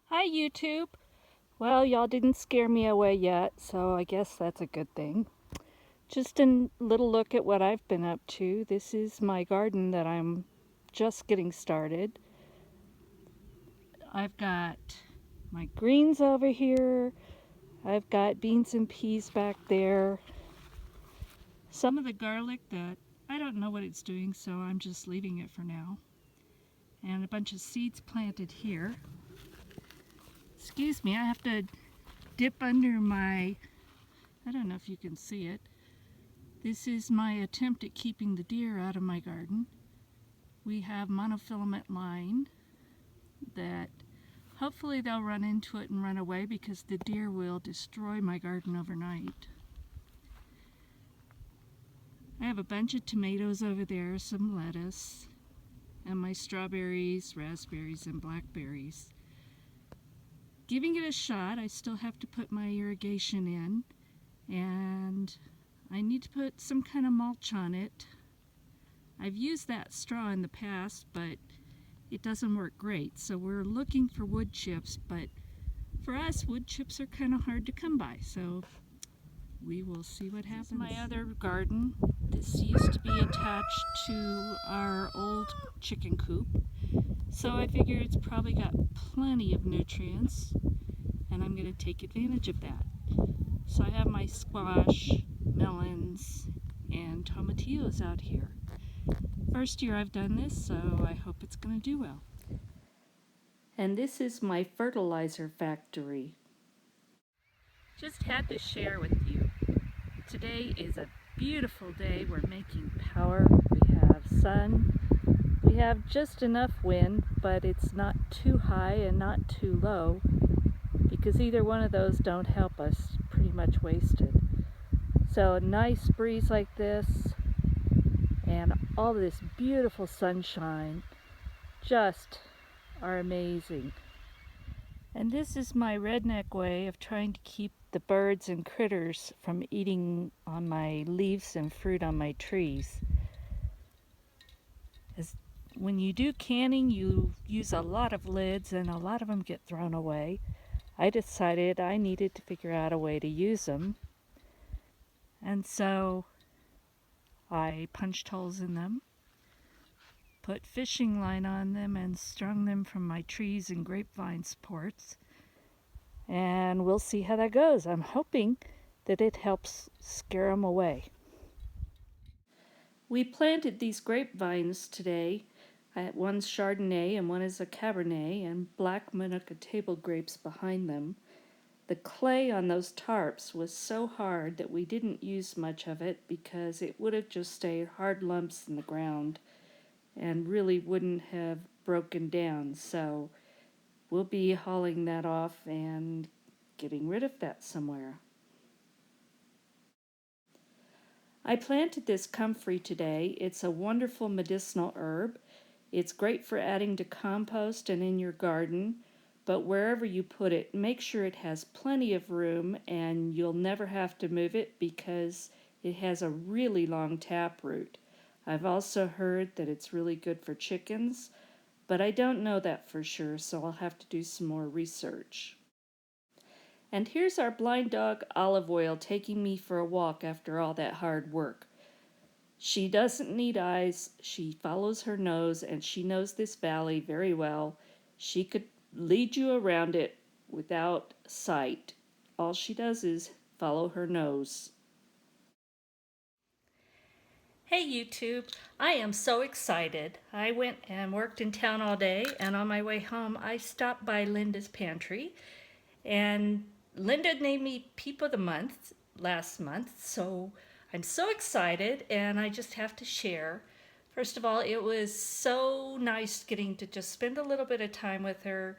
Hi YouTube! Well, y'all didn't scare me away yet, so I guess that's a good thing. Just a little look at what I've been up to. This is my garden that I'm just getting started. I've got my greens over here. I've got beans and peas back there. Some of the garlic that I don't know what it's doing, so I'm just leaving it for now. And a bunch of seeds planted here. Excuse me, I have to dip under my, I don't know if you can see it. This is my attempt at keeping the deer out of my garden. We have monofilament line that hopefully they'll run into it and run away because the deer will destroy my garden overnight. I have a bunch of tomatoes over there, some lettuce, and my strawberries, raspberries, and blackberries. Giving it a shot. I still have to put my irrigation in, and I need to put some kind of mulch on it. I've used that straw in the past, but it doesn't work great, so we're looking for wood chips, but for us, wood chips are kind of hard to come by, so we will see what happens. This is my other garden. This used to be attached to our old chicken coop, so I figure it's probably got plenty of nutrients, and I'm going to take advantage of that. So I have my squash, melons, and tomatillos out here. First year I've done this, so I hope it's going to do well. And this is my fertilizer factory. Just had to share with you. Today is a beautiful day. We're making power. We have sun. We have just enough wind, but it's not too high and not too low, because either one of those don't help us. Pretty much wasted. So a nice breeze like this and all this beautiful sunshine just are amazing. And this is my redneck way of trying to keep the birds and critters from eating on my leaves and fruit on my trees. When you do canning, you use a lot of lids and a lot of them get thrown away. I decided I needed to figure out a way to use them. And so I punched holes in them, put fishing line on them, and strung them from my trees and grapevine supports. And we'll see how that goes. I'm hoping that it helps scare them away. We planted these grapevines today. One's Chardonnay and one is a Cabernet, and black Manuka table grapes behind them. The clay on those tarps was so hard that we didn't use much of it because it would have just stayed hard lumps in the ground and really wouldn't have broken down. So we'll be hauling that off and getting rid of that somewhere. I planted this comfrey today. It's a wonderful medicinal herb. It's great for adding to compost and in your garden, but wherever you put it, make sure it has plenty of room and you'll never have to move it because it has a really long taproot. I've also heard that it's really good for chickens, but I don't know that for sure, so I'll have to do some more research. And here's our blind dog Olive Oil taking me for a walk after all that hard work. She doesn't need eyes, she follows her nose, and she knows this valley very well. She could lead you around it without sight. All she does is follow her nose. Hey YouTube, I am so excited. I went and worked in town all day, and on my way home I stopped by Linda's Pantry, and Linda named me Peep of the Month last month, so I'm so excited and I just have to share. First of all, it was so nice getting to just spend a little bit of time with her,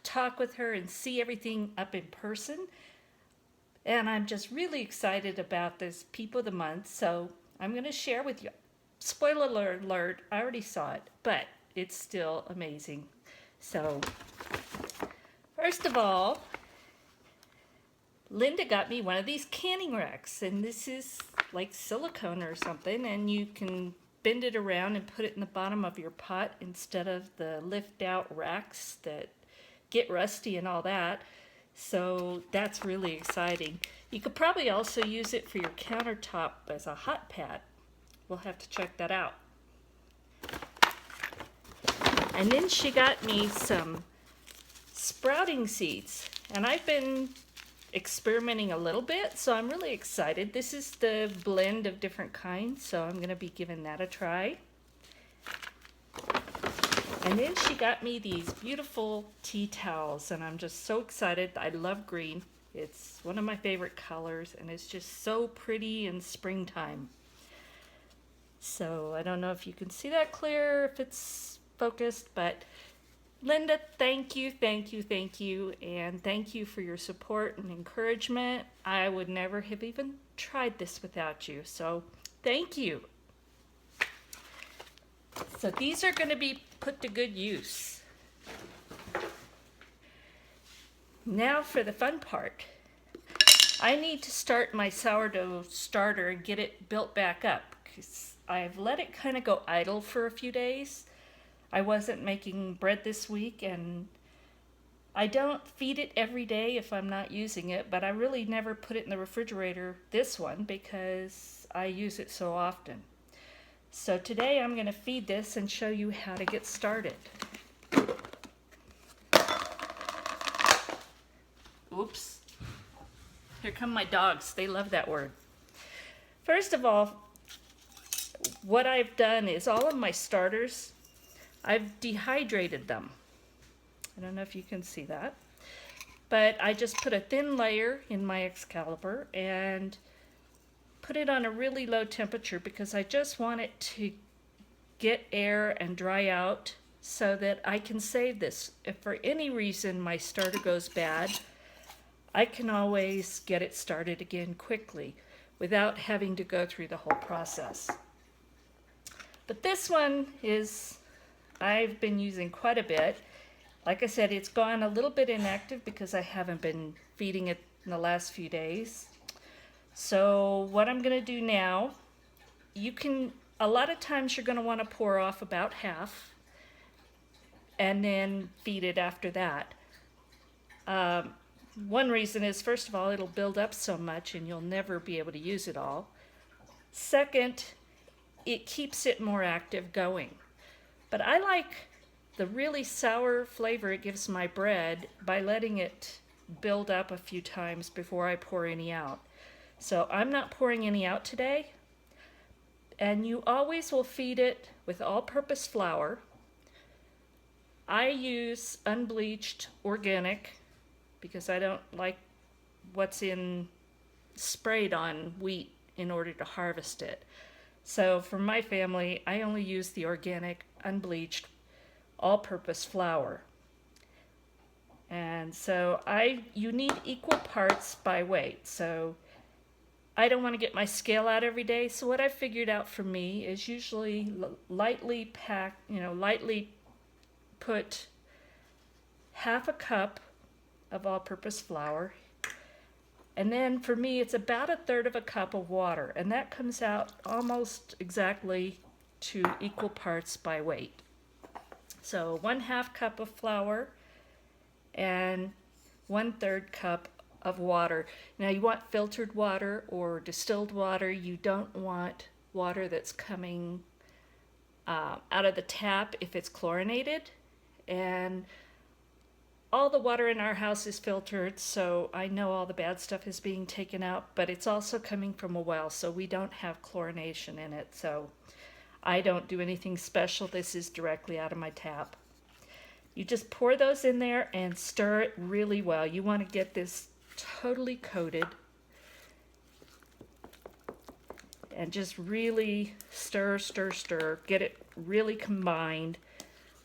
talk with her, and see everything up in person. And I'm just really excited about this Peep of the Month, so I'm going to share with you. Spoiler alert, I already saw it, but it's still amazing. So, first of all, Linda got me one of these canning racks, and this is like silicone or something, and you can bend it around and put it in the bottom of your pot instead of the lift out racks that get rusty and all that. So that's really exciting. You could probably also use it for your countertop as a hot pad. We'll have to check that out. And then she got me some sprouting seeds, and I've been experimenting a little bit, so I'm really excited. This is the blend of different kinds, so I'm going to be giving that a try. And then she got me these beautiful tea towels, and I'm just so excited. I love green. It's one of my favorite colors, and it's just so pretty in springtime. So I don't know if you can see that clear, if it's focused, but Linda, thank you, thank you, thank you, and thank you for your support and encouragement. I would never have even tried this without you, so thank you. So these are going to be put to good use. Now for the fun part. I need to start my sourdough starter and get it built back up, because I've let it kind of go idle for a few days. I wasn't making bread this week, and I don't feed it every day if I'm not using it, but I really never put it in the refrigerator, this one, because I use it so often. So today I'm going to feed this and show you how to get started. Oops. Here come my dogs. They love that word. First of all, what I've done is all of my starters, I've dehydrated them. I don't know if you can see that. But I just put a thin layer in my Excalibur and put it on a really low temperature because I just want it to get air and dry out so that I can save this. If for any reason my starter goes bad, I can always get it started again quickly without having to go through the whole process. But this one is, I've been using quite a bit. Like I said, it's gone a little bit inactive because I haven't been feeding it in the last few days. So what I'm going to do now, a lot of times you're going to want to pour off about half and then feed it after that. One reason is, first of all, it'll build up so much and you'll never be able to use it all. Second, it keeps it more active going. But I like the really sour flavor it gives my bread by letting it build up a few times before I pour any out. So I'm not pouring any out today. And you always will feed it with all-purpose flour. I use unbleached organic because I don't like what's in sprayed on wheat in order to harvest it. So for my family, I only use the organic, unbleached, all-purpose flour. And so you need equal parts by weight. So I don't want to get my scale out every day. So what I figured out for me is usually lightly put half a cup of all-purpose flour. And then for me, it's about a third of a cup of water. And that comes out almost exactly to equal parts by weight. So 1/2 cup of flour and 1/3 cup of water. Now you want filtered water or distilled water. You don't want water that's coming out of the tap if it's chlorinated. And all the water in our house is filtered, so I know all the bad stuff is being taken out, but it's also coming from a well, so we don't have chlorination in it. So I don't do anything special. This is directly out of my tap. You just pour those in there and stir it really well. You want to get this totally coated and just really stir, stir, stir. Get it really combined.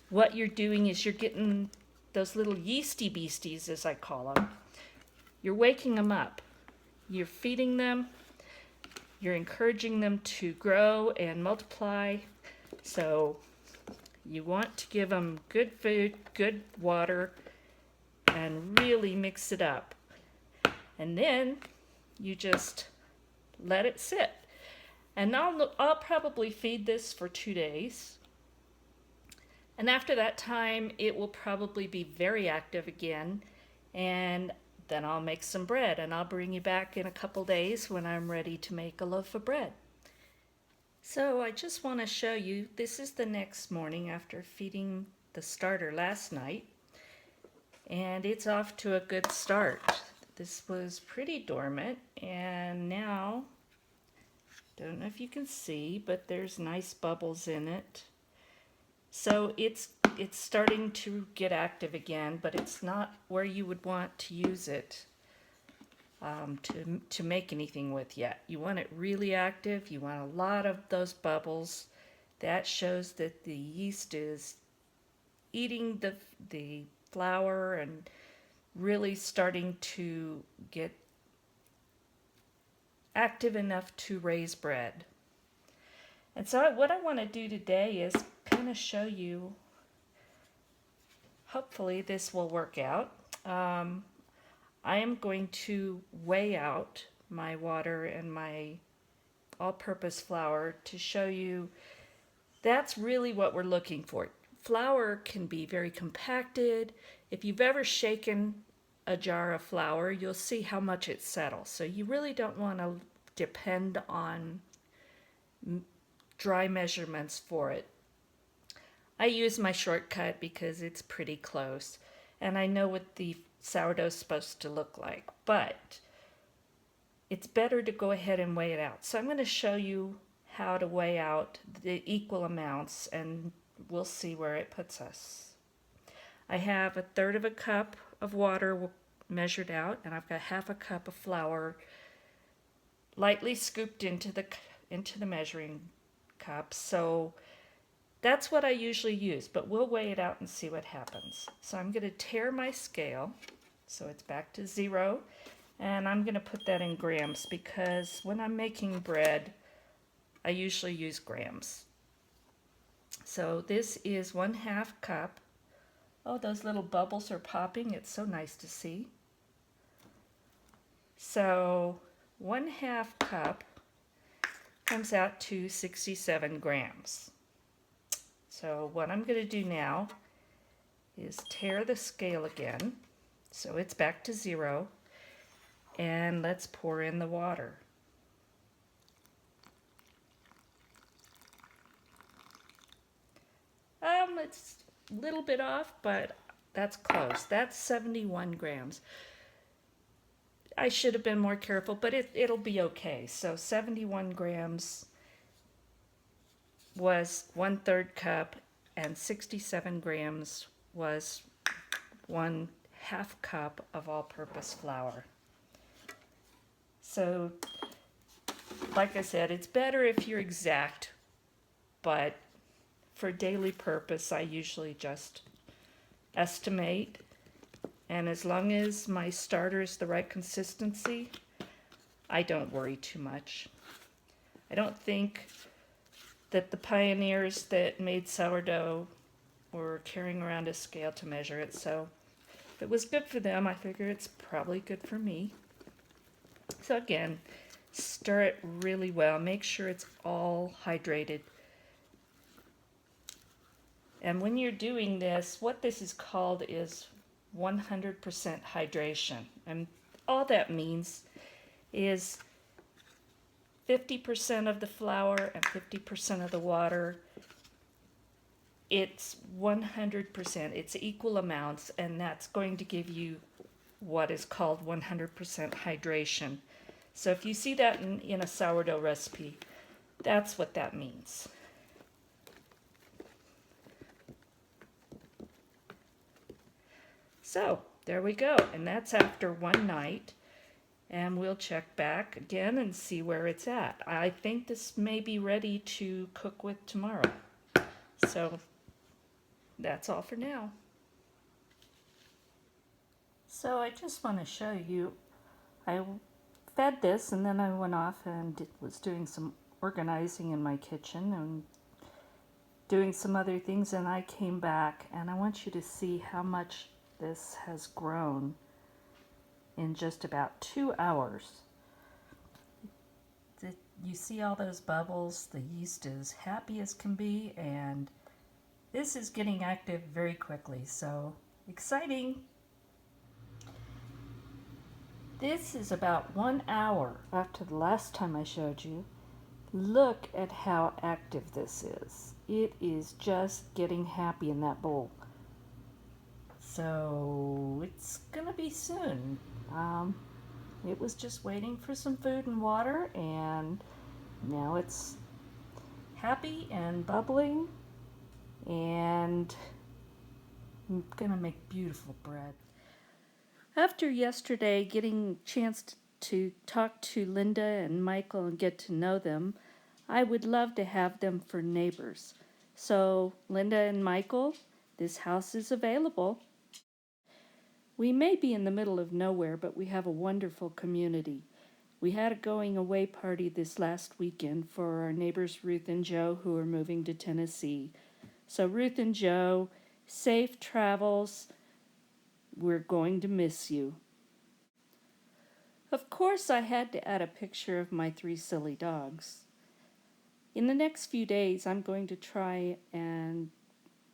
What you're doing is you're getting those little yeasty beasties, as I call them. You're waking them up. You're feeding them. You're encouraging them to grow and multiply. So you want to give them good food, good water, and really mix it up. And then you just let it sit. And I'll probably feed this for 2 days. And after that time, it will probably be very active again. And then I'll make some bread, and I'll bring you back in a couple days when I'm ready to make a loaf of bread. So I just want to show you, this is the next morning after feeding the starter last night. And it's off to a good start. This was pretty dormant, and now, don't know if you can see, but there's nice bubbles in it. So it's starting to get active again, but it's not where you would want to use it to make anything with yet. You want it really active. You want a lot of those bubbles. That shows that the yeast is eating the flour and really starting to get active enough to raise bread. And so what I want to do today is kind of show you, hopefully this will work out. I am going to weigh out my water and my all-purpose flour to show you that's really what we're looking for. Flour can be very compacted. If you've ever shaken a jar of flour, you'll see how much it settles. So you really don't want to depend on dry measurements for it. I use my shortcut because it's pretty close, and I know what the sourdough is supposed to look like, but it's better to go ahead and weigh it out. So I'm going to show you how to weigh out the equal amounts, and we'll see where it puts us. I have 1/3 of a cup of water measured out, and I've got 1/2 cup of flour lightly scooped into the measuring cup. So that's what I usually use, but we'll weigh it out and see what happens. So I'm going to tare my scale so it's back to 0, and I'm going to put that in grams because when I'm making bread, I usually use grams. So this is 1/2 cup. Oh, those little bubbles are popping. It's so nice to see. So 1/2 cup comes out to 67 grams. So what I'm going to do now is tare the scale again, so it's back to 0, and let's pour in the water. It's a little bit off, but that's close. That's 71 grams. I should have been more careful, but it'll be okay. So 71 grams was 1/3 cup, and 67 grams was 1/2 cup of all-purpose flour. So, like I said, it's better if you're exact, but for daily purpose, I usually just estimate, and as long as my starter is the right consistency, I don't worry too much. I don't think that the pioneers that made sourdough were carrying around a scale to measure it, so if it was good for them, I figure it's probably good for me. So again, stir it really well. Make sure it's all hydrated. And when you're doing this, what this is called is 100% hydration. And all that means is 50% of the flour and 50% of the water. It's 100%. It's equal amounts, and that's going to give you what is called 100% hydration. So if you see that in a sourdough recipe, that's what that means. So there we go, and that's after one night, and we'll check back again and see where it's at. I think this may be ready to cook with tomorrow. So that's all for now. So I just want to show you, I fed this and then I went off and was doing some organizing in my kitchen and doing some other things, and I came back and I want you to see how much this has grown in just about 2 hours. You see all those bubbles? The yeast is happy as can be, and This is getting active very quickly, so exciting. This is about 1 hour after the last time I showed you. Look at how active this is. It is just getting happy in that bowl. So it's gonna be soon. It was just waiting for some food and water, and now it's happy and bubbling, and I'm gonna make beautiful bread. After yesterday getting a chance to talk to Linda and Michael and get to know them, I would love to have them for neighbors. So, Linda and Michael, this house is available. We may be in the middle of nowhere, but we have a wonderful community. We had a going away party this last weekend for our neighbors Ruth and Joe, who are moving to Tennessee. So, Ruth and Joe, safe travels. We're going to miss you. Of course, I had to add a picture of my 3 silly dogs. In the next few days, I'm going to try and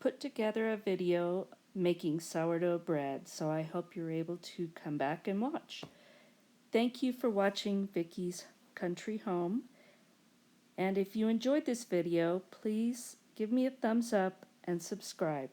put together a video making sourdough bread, so I hope you're able to come back and watch. Thank you for watching Vickie's Country Home, and if you enjoyed this video, please give me a thumbs up and subscribe.